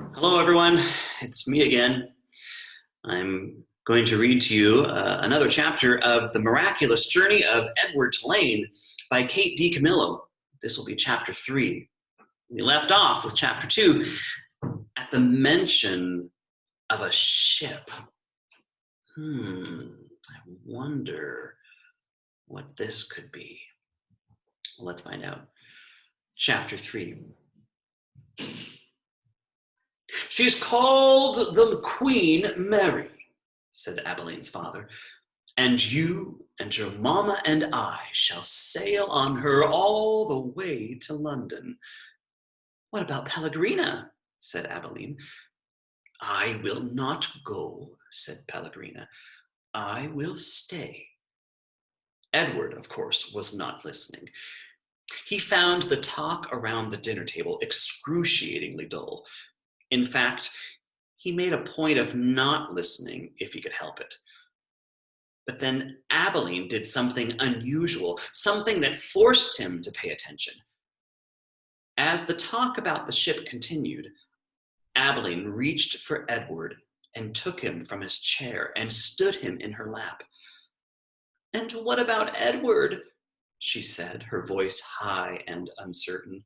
Hello, everyone. It's me again. I'm going to read to you another chapter of The Miraculous Journey of Edward Tulane by Kate D. Camillo. This will be chapter 3. We left off with chapter 2 at the mention of a ship. I wonder what this could be. Well, let's find out. Chapter 3. "She's called the Queen Mary," said Abilene's father, "and you and your mamma and I shall sail on her all the way to London." "What about Pellegrina?" said Abilene. "I will not go," said Pellegrina. "I will stay." Edward, of course, was not listening. He found the talk around the dinner table excruciatingly dull. In fact, he made a point of not listening if he could help it. But then Abilene did something unusual, something that forced him to pay attention. As the talk about the ship continued, Abilene reached for Edward and took him from his chair and stood him in her lap. "And what about Edward?" she said, her voice high and uncertain.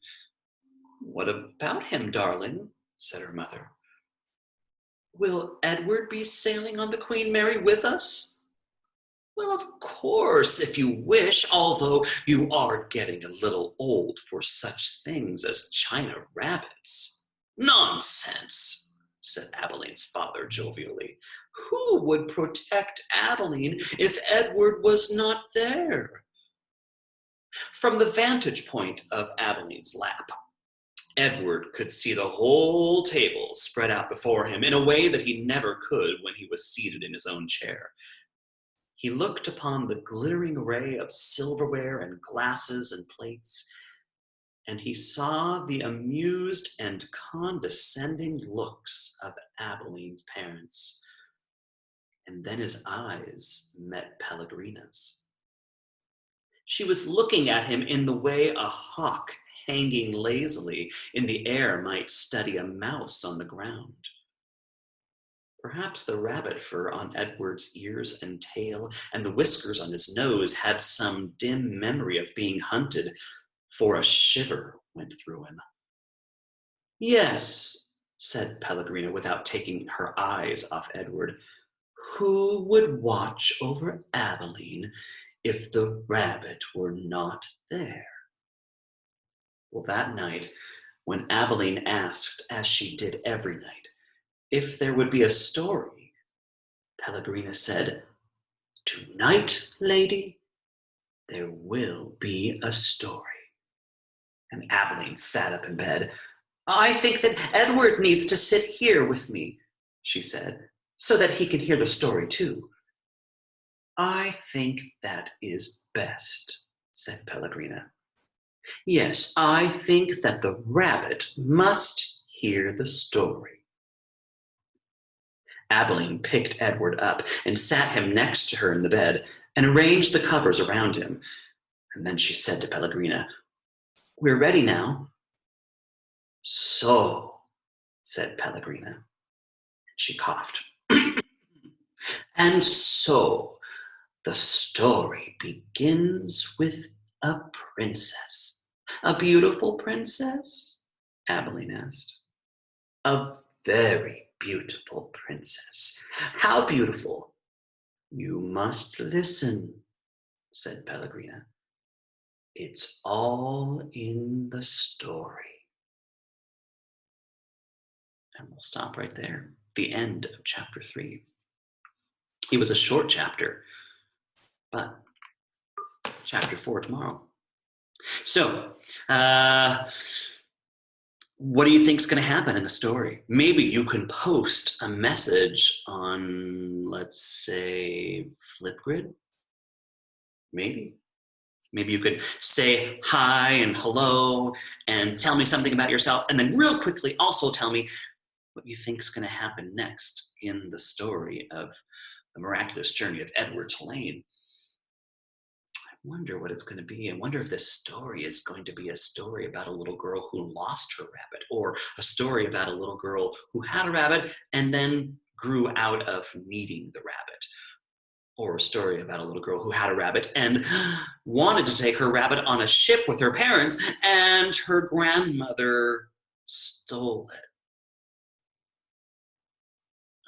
"What about him, darling?" said her mother. "Will Edward be sailing on the Queen Mary with us?" "Well, of course, if you wish, although you are getting a little old for such things as China rabbits." "Nonsense," said Abilene's father jovially. Who would protect Abilene if Edward was not there? From the vantage point of Abilene's lap, Edward could see the whole table spread out before him in a way that he never could when he was seated in his own chair. He looked upon the glittering array of silverware and glasses and plates, and he saw the amused and condescending looks of Abilene's parents. And then his eyes met Pellegrina's. She was looking at him in the way a hawk hanging lazily in the air might study a mouse on the ground. Perhaps the rabbit fur on Edward's ears and tail and the whiskers on his nose had some dim memory of being hunted, for a shiver went through him. "Yes," said Pellegrina without taking her eyes off Edward. "Who would watch over Abilene if the rabbit were not there?" Well, that night, when Abilene asked, as she did every night, if there would be a story, Pellegrina said, "Tonight, lady, there will be a story." And Abilene sat up in bed. "I think that Edward needs to sit here with me," she said, "so that he can hear the story too." "I think that is best," said Pellegrina. "Yes, I think that the rabbit must hear the story." Abilene picked Edward up and sat him next to her in the bed and arranged the covers around him. And then she said to Pellegrina, "We're ready now." "So," said Pellegrina. She coughed. "And so, the story begins with a princess." "A beautiful princess?" Abilene asked. "A very beautiful princess." "How beautiful?" "You must listen," said Pellegrina. "It's all in the story." And we'll stop right there. The end of chapter 3. It was a short chapter, but chapter 4 tomorrow. So, what do you think is going to happen in the story? Maybe you can post a message on, let's say, Flipgrid. Maybe you could say hi and hello and tell me something about yourself, and then real quickly also tell me what you think is going to happen next in the story of The Miraculous Journey of Edward Tulane. Wonder what it's going to be. I wonder if this story is going to be a story about a little girl who lost her rabbit, or a story about a little girl who had a rabbit and then grew out of needing the rabbit, or a story about a little girl who had a rabbit and wanted to take her rabbit on a ship with her parents, and her grandmother stole it.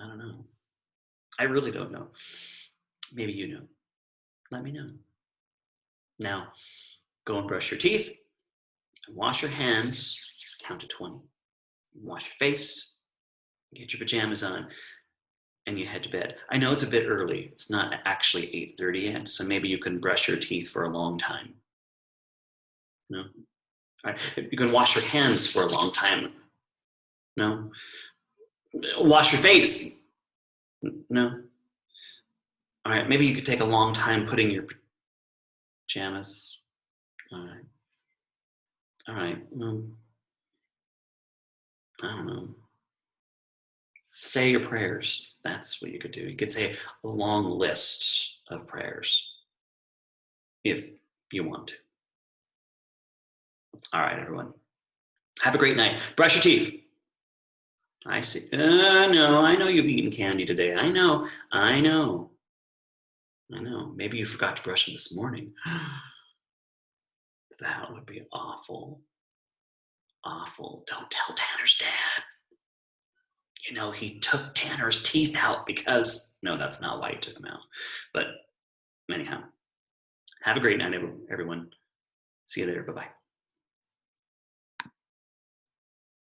I don't know. I really don't know. Maybe you know. Let me know. Now, go and brush your teeth, wash your hands, count to 20. Wash your face, get your pajamas on, and you head to bed. I know it's a bit early. It's not actually 8:30 yet, so maybe you can brush your teeth for a long time. No? All right. You can wash your hands for a long time. No? Wash your face. No? All right. Maybe you could take a long time putting your pajamas. All right. All right. I don't know. Say your prayers. That's what you could do. You could say a long list of prayers if you want to. All right, everyone. Have a great night. Brush your teeth. I see. No, I know you've eaten candy today. I know. I know. I know. Maybe you forgot to brush them this morning. That would be awful. Awful. Don't tell Tanner's dad. You know, he took Tanner's teeth out because, no, that's not why he took them out. But anyhow, have a great night, everyone. See you later. Bye-bye.